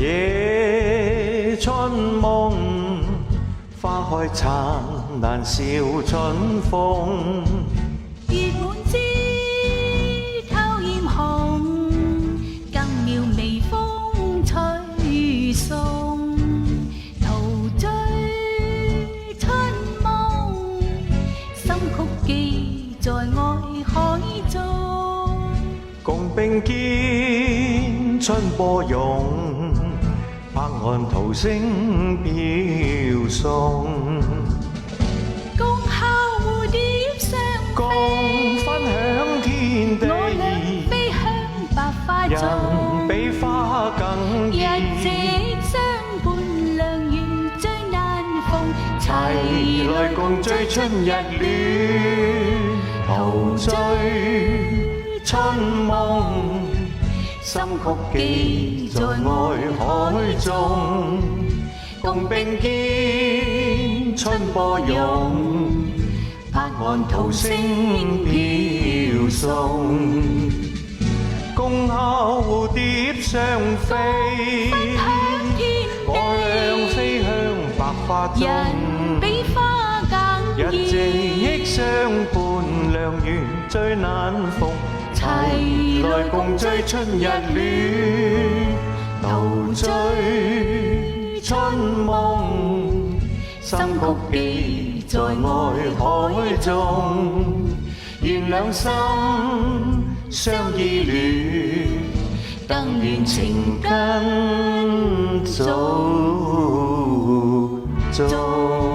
夜春夢，花開燦爛笑春風。月滿枝透豔紅，更妙微風吹送。陶醉春夢，心曲記在愛海中。共並肩春波湧，拍岸濤聲飄送。共敲蝴蝶雙共飛，分享天地，我倆飛向百花人中。比花更一易，夕相伴良緣最難逢，齊來共醉春日暖，陶醉春夢，心曲記在愛海中。共並肩春波湧，拍岸濤聲飄送。共敲蝴蝶雙飛，我倆飛向百花中。人比花更一夕相伴良緣最難逢，齊來共醉春日暖，陶醉春夢，心曲記在愛海中。願兩心相依戀，更願情根早種。